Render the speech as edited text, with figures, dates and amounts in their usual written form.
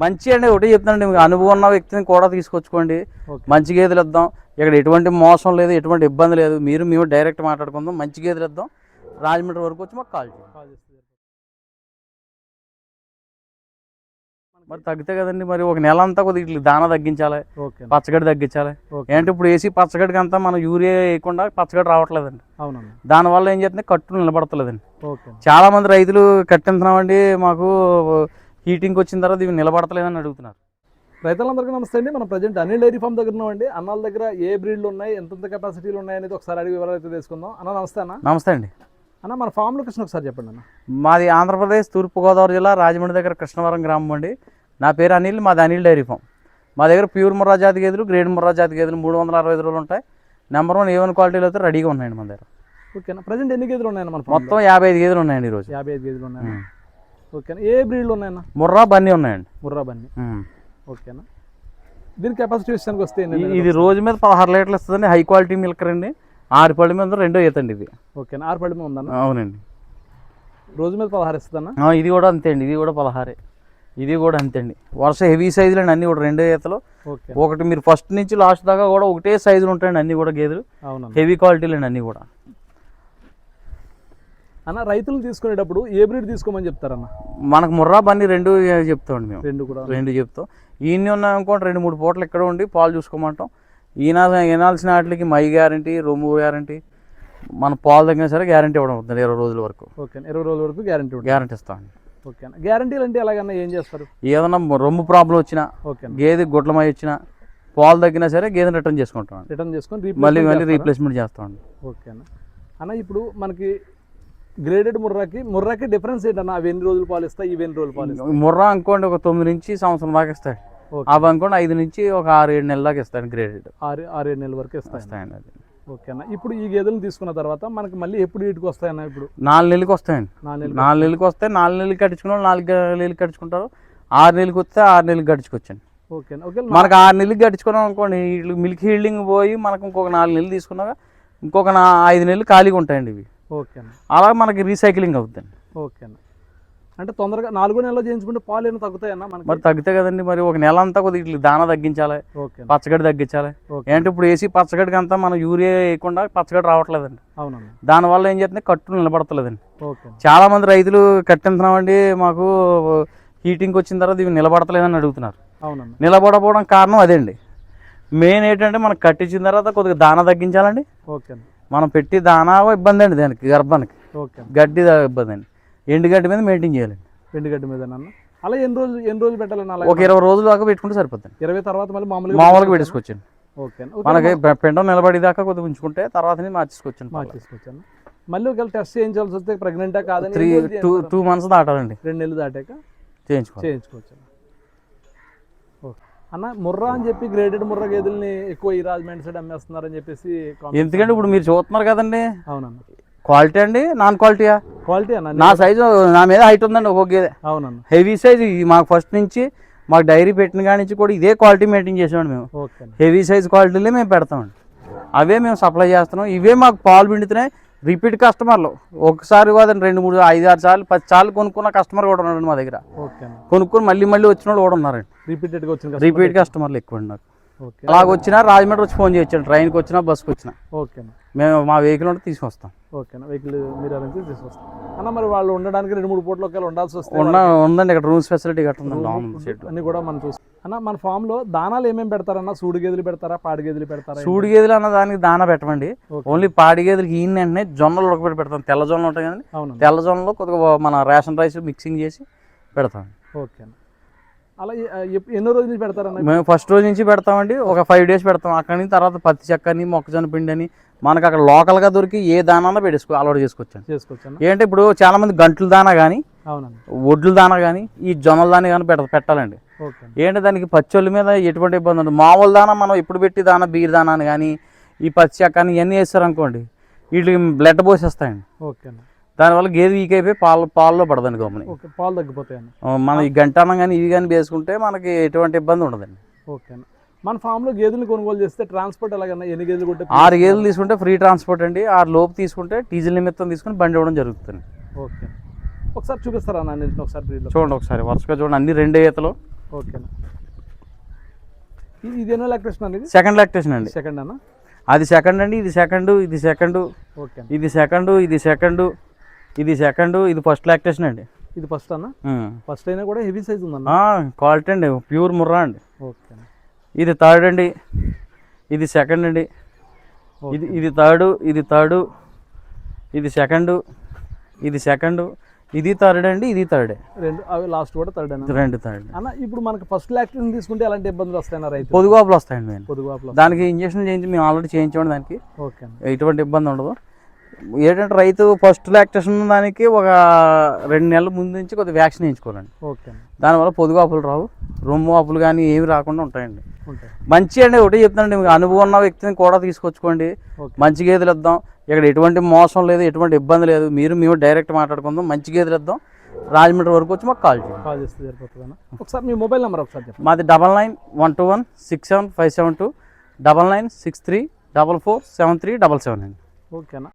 మంచి అండి ఒకటి చెప్తానండి, మీకు అనుభవం ఉన్న వ్యక్తిని కూడా తీసుకొచ్చుకోండి. మంచి గేదెలు ఇద్దాం, ఇక్కడ ఎటువంటి మోసం లేదు, ఎటువంటి ఇబ్బంది లేదు. మేము డైరెక్ట్ మాట్లాడుకుందాం, మంచి గేదెలు ఇద్దాం. రాజమండ్రి వరకు వచ్చి మాకు కాల్ చేయండి. మరి తగ్గితే కదండి, మరి ఒక నెల అంతా కొద్దిగా ఇట్లా దానా తగ్గించాలి, పచ్చగడ్డి తగ్గించాలి. ఏంటంటే ఇప్పుడు వేసి పచ్చగడ్డికి అంతా మనం యూరియా వేయకుండా పచ్చగడ్డి రావట్లేదండి. దానివల్ల ఏం చేస్తుంది, కట్టులు నిలబడతలేదండి. చాలా మంది రైతులు కట్టింటున్నామండి, మాకు హీటింగ్ వచ్చిన తర్వాత ఇవి నిలబడతలేదని అడుగుతున్నారు. రైతులందరికీ నమస్తే అండి. మనం ప్రజెంట్ అనిల్ డైరీ ఫామ్ దగ్గర ఉన్నామండి. అన్నాల దగ్గర ఏ బ్రీడ్లు ఉన్నాయి, ఎంత కెపాసిటీలు ఉన్నాయి అనేది ఒకసారి అడిగి వివరాలు అయితే తీసుకుందాం. అన్న నమస్తే. అన్న నమస్తే అండి. అన్న మన ఫామ్ లొకేషన్ ఒకసారి చెప్పండి అన్న. మాది ఆంధ్రప్రదేశ్ తూర్పుగోదావరి జిల్లా రాజమండ్రి దగ్గర కృష్ణవరం గ్రామం అండి. నా పేరు అనిల్, మాది అనిల్ డైరీ ఫామ్. మా దగ్గర ప్యూర్ ముర్రా జాతి గేదెలు, గ్రేడ్ ముర్రా జాతి గేదెలు 365 రోజులు ఉంటాయి. నెంబర్ 1 A1 క్వాలిటీలో అయితే రెడీగా ఉన్నాయండి మన దగ్గర. ఓకేనా. ప్రజెంట్ ఎన్ని గేదెలు ఉన్నాయన్న మన మొత్తం 55 గేదెలు ఉన్నాయండి ఈరోజు. 55 గేదెలు ఉన్నాయి. ఓకేనా. ఏ బ్రీడ్లు ఉన్నాయన్న? ముర్రా బన్నీ ఉన్నాయండి. ముర్రా బన్నీ. ఓకేనా. దీని కెపాసిటీ విషయానికి వస్తే ఇది రోజు మీద 16 లీటర్లు ఇస్తుందండి. హై క్వాలిటీ మిల్క్ అండి. 6 పళ్ళ మీద 2 ఈతండి ఇది. ఓకేనా. 6 పళ్ళ మీద ఉందన్న? అవునండి. రోజు మీద 16 ఇస్తుందన్న? ఇది కూడా అంతే అండి, ఇది కూడా 16. ఇది కూడా అంతే అండి. వరుస హెవీ సైజులు అండి, అన్ని కూడా 2 ఈతలు. ఒకటి మీరు ఫస్ట్ నుంచి లాస్ట్ దాకా కూడా ఒకటే సైజులు ఉంటాయండి అన్ని కూడా గేదెలు. హెవీ క్వాలిటీలు అండి అన్ని కూడా. అన్న రైతులు తీసుకునేటప్పుడు ఏ బ్రీడ్ తీసుకోమని చెప్తారన్న? మనకు ముర్రా బన్నీ 2 చెప్తామండి మేము. 2 చెప్తాం. ఈయన ఉన్నాం అనుకోండి 2-3 పూటలు ఇక్కడ ఉండి పాలు చూసుకోమంటాం. ఈనాల్సిన వాటికి మై గ్యారంటీ, రొమ్ము గ్యారంటీ, మన పాలు తగ్గినా సరే గ్యారంటీ ఇవ్వడం అవుతుంది 20 రోజుల వరకు. ఓకే. 20 రోజుల వరకు గ్యారంటీ ఇస్తామండి. ఓకే. గ్యారంటీలు అంటే ఎలాగన్నా ఏం చేస్తారు? ఏదన్నా రొమ్ము ప్రాబ్లం వచ్చినా, గేదె గుడ్లమై వచ్చినా, పాలు తగ్గినా సరే గేదెని రిటర్న్ చేసుకుంటాం. రిటర్న్ చేసుకొని మళ్ళీ రీప్లేస్మెంట్ చేస్తామండి. ఓకేనా. అన్న ఇప్పుడు మనకి గ్రేడెడ్ ముర్రాకి డిఫరెన్స్ ఏంటన్నా? అవి ఎన్ని రోజులు పాలు ఇస్తాయి, ఇవి ఎన్ని రోజులు పాలు ఇస్తాయి? ముర్రా అనుకోండి ఒక 9 నుంచి సంవత్సరం దాకా ఇస్తాయి. అవి అనుకోండి 5 నుంచి ఒక 6-7 నెలల దాకా ఇస్తాయండి. గ్రేడెడ్ 6-7 నెలల వరకు ఇస్తాయండి. అది ఓకేనా. ఇప్పుడు ఈ గేదెలను తీసుకున్న తర్వాత మనకి మళ్ళీ ఎప్పుడు వీటికి వస్తాయన్న? ఇప్పుడు 4 నెలలకు వస్తాయండి. 4 నెలలకు వస్తాయి. 4 నెలలకు కట్టించుకున్న 4 నెలలకు కట్టించుకుంటారు. 6 నెలలకు వస్తే 6 నెలలకు కట్టించుకొచ్చండి. ఓకేనా. మనకు 6 నెలలకు కట్టించుకున్నాం అనుకోండి, మిల్క్ హీల్డింగ్ పోయి మనకు ఇంకొక 4 నెలలు తీసుకున్నాక ఇంకొక 5 నెలలు ఖాళీగా ఉంటాయండి ఇవి. ఓకేనా. అలా మనకి రీసైక్లింగ్ అవుతుందండి. ఓకేనా. అంటే తొందరగా 4 నెలలు చేయించుకుంటే పాలు ఏమైనా తగ్గుతాయన్నా మనకి? మరి తగ్గితే కదండి, మరి ఒక నెల అంతా కొద్దిగా ఇట్లా దానా తగ్గించాలి, పచ్చగడ్డి తగ్గించాలి. ఏంటంటే ఇప్పుడు వేసి పచ్చగడ్డికి అంతా మనం యూరియా వేయకుండా పచ్చగడ్డి రావట్లేదండి. అవునండి. దానివల్ల ఏం చేస్తుంది, కట్టులు నిలబడతలేదండి. చాలా మంది రైతులు కట్టింటున్నామండి, మాకు హీటింగ్ వచ్చిన తర్వాత ఇవి నిలబడతలేదని అడుగుతున్నారు. అవునండి. నిలబడపోవడం కారణం అదేండి. మెయిన్ ఏంటంటే మనకు కట్టించిన తర్వాత కొద్దిగా దానా తగ్గించాలండి. ఓకే. మనం పెట్టి దానా ఇబ్బంది అండి, దానికి గర్భానికి గడ్డి ఇబ్బంది అండి. ఎండుగడ్డి మీద మెయింటైన్ చేయాలండి. ఎండుగడ్డి మీద అలా ఎన్ని రోజులు పెట్టాలన్నా? ఒక 20 రోజుల దాకా పెట్టుకుంటే సరిపోతుంది. 20 తర్వాత మళ్ళీ మామూలుగా పెట్టేసుకోవచ్చండి. ఓకే. మనకి పెండం నిలబడేదాకా కొద్దిగా ఉంచుకుంటే తర్వాత మార్చేసుకోవచ్చండి. మళ్ళీ ఒకవేళ టెస్ట్ చేయించాల్సి వస్తే ప్రెగ్నెంటా కాదని 2 మంత్స్ దాటాలండి. 2 నెలలు దాటాక చేయించుకోవచ్చు. అన్న ముర్రా అని చెప్పి గ్రేడెడ్ ముర్రా గేదెల్ని ఎక్కువ ఈ రాజమండ్రి సైడ్ అమ్మేస్తున్నారని చెప్పేసి. ఎందుకంటే ఇప్పుడు మీరు చూస్తున్నారు కదండి. అవునన్న. క్వాలిటీ అండి, నాన్ క్వాలిటీయా? క్వాలిటీ అన్న. నా సైజు నా మీద హైట్ ఉందండి ఒక్కొక్క గేదె. అవునన్న. హెవీ సైజ్ మాకు ఫస్ట్ నుంచి మాకు డైరీ పెట్టిన కాడి నుంచి కూడా ఇదే క్వాలిటీ మెయింటైన్ చేసామండి మేము. హెవీ సైజ్ క్వాలిటీలే మేము పెడతామండి, అవే మేము సప్లై చేస్తున్నాం. ఇవే మాకు పాలు పిండుతున్నాయి. రిపీట్ కస్టమర్లు ఒకసారి కాదండి 2, 3, 5, 6 సార్లు 10 సార్లు కొనుక్కున్న కస్టమర్ కూడా ఉన్నారండి మా దగ్గర. కొనుక్కొని మళ్ళీ వచ్చిన వాళ్ళు కూడా ఉన్నారండి. రిపీట్ కస్టమర్లు ఎక్కువ అండి నాకు. అలాగ వచ్చినా రాజమండ్రి వచ్చి ఫోన్ చేయొచ్చండి, ట్రైన్కి వచ్చినా బస్కి వచ్చినా. ఓకేనా. మేము మా వెహికల్ ఉంటే తీసుకొస్తాం. ఓకేనా. వెహికల్ మీరు అలా తీసుకొస్తాం. అన్న మరి వాళ్ళు ఉండడానికి 2-3 పూటలు ఒకవేళ ఉండాల్సి వస్తే ఉందండి, ఇక్కడ రూమ్స్ ఫెసిలిటీ ఉందండి. అన్ని కూడా మనం చూస్తాం. అన్న మన ఫామ్ లో దానాలు ఏమేమి పెడతారన్న? సూడి గేదెలు పెడతారా, పాడి గేదెలు పెడతారా? సూడి గేదెలు అన్న దానికి దానా పెట్టమండి. ఓన్లీ పాడి గేదెలకి ఈయన వెంటనే జొన్నలు ఉడకబెట్టి పెడతాం. తెల్ల జొన్నలు ఉంటాయి కదండి, తెల్ల జొన్నలో కొద్దిగా మన రేషన్ రైస్ మిక్సింగ్ చేసి పెడతాం. ఓకేనా. అలా ఎన్నో రోజుల నుంచి పెడతారన్న? మేము ఫస్ట్ రోజు నుంచి పెడతామండి. ఒక 5 days పెడతాం. అక్కడి నుంచి తర్వాత పత్తి చెక్క అని, మొక్కజొన్న పిండి అని మనకు అక్కడ లోకల్గా దొరికి ఏ దానా అలవాటు చేసుకోవచ్చు. ఏంటంటే ఇప్పుడు చాలా మంది గంటల దానా కానీ, ఒడ్ల దానా కానీ, ఈ జొన్నల దానా కానీ పెట్టాలండి. ఏంటంటే దానికి పచ్చళ్ళ మీద ఎటువంటి ఇబ్బంది ఉండదు. మామూలు దానా మనం ఎప్పుడు పెట్టి దానా బీర్ దానా కానీ, ఈ పత్తి చెక్క అని ఇవన్నీ వేస్తారనుకోండి, వీటికి బ్లడ్ పోసేస్తాయండి. దానివల్ల గేదె వీక్ అయిపోయి పాలలో పడదండి. గమని పాలు తగ్గిపోతాయండి. మనం ఈ గంటనం కానీ ఇవి కానీ వేసుకుంటే మనకి ఎటువంటి ఇబ్బంది ఉండదండి. ఓకేనా. మన ఫామ్లో గేదెలు కొనుగోలు చేస్తే ట్రాన్స్పోర్ట్ ఎలాగన్నా? ఎన్ని గేదెలు కొంటే? 6 గేదెలు తీసుకుంటే ఫ్రీ ట్రాన్స్పోర్ట్ అండి. 6 లోపు తీసుకుంటే డీజిల్ నిమిత్తం తీసుకుని బండి ఇవ్వడం జరుగుతుంది. ఓకే. ఒకసారి చూపిస్తారా అన్నింటిని? ఒకసారి చూడండి, ఒకసారి వరుసగా చూడండి. అన్ని 2 ఈతలు ఓకేనా. ఇది ఎన్నో లాక్టేషన్ అండి? ఇది సెకండ్ లాక్టేషన్ అండి. సెకండ్ అన్న? అది సెకండ్ అండి, ఇది సెకండ్, ఇది సెకండ్, ఓకే, ఇది సెకండ్, ఇది సెకండ్, ఇది సెకండ్, ఇది ఫస్ట్ లాక్టేషన్ అండి. ఇది ఫస్ట్ అన్న? ఫస్ట్ అయినా కూడా హెవీ సైజ్ ఉందన్న. క్వాలిటీ అండి, ప్యూర్ ముర్రా అండి. ఓకే. ఇది థర్డ్ అండి, ఇది సెకండ్ అండి, ఇది థర్డ్, ఇది థర్డ్, ఇది సెకండ్, ఇది సెకండ్, ఇది థర్డ్ అండి, ఇది థర్డ్. రెండు అవి లాస్ట్ కూడా థర్డ్ అన్న? రెండు థర్డ్ అన్న. ఇప్పుడు మనకు ఫస్ట్ లాక్టేషన్ తీసుకుంటే ఎలాంటి ఇబ్బందులు వస్తాయన్న రైతు? పొదుగాపులు వస్తాయండి మేము. పొదుగాపులు దానికి ఇంజక్షన్ చేయించి మేము ఆల్రెడీ చేయించామండి. దానికి ఓకే, ఎటువంటి ఇబ్బంది ఉండదు. ఏంటంటే రైతు ఫస్ట్ లాక్టేషన్ దానికి ఒక 2 నెలల ముందు నుంచి కొద్దిగా వ్యాక్సిన్ వేయించుకోవాలండి. ఓకే. దానివల్ల పొదుగాపులు రావు, రొమ్ము ఆపులు కానీ ఏమి రాకుండా ఉంటాయండి. ఉంటాయి. మంచి అండి, ఒకటి చెప్తానండి, మీకు అనుభవం ఉన్న వ్యక్తిని కూడా తీసుకొచ్చుకోండి. మంచి గేదెలు ఇద్దాం, ఇక్కడ ఎటువంటి మోసం లేదు, ఎటువంటి ఇబ్బంది లేదు. మేము డైరెక్ట్ మాట్లాడుకుందాం, మంచి గేదెలు ఇద్దాం. రాజమండ్రి వరకు వచ్చి మాకు కాల్ చేయండి. కాల్ చేస్తే సరిపోతుందన్న. ఒకసారి మీ మొబైల్ నెంబర్ ఒకసారి చెప్పండి. మాది 9912167572, 9963447377 అండి. ఓకేనా.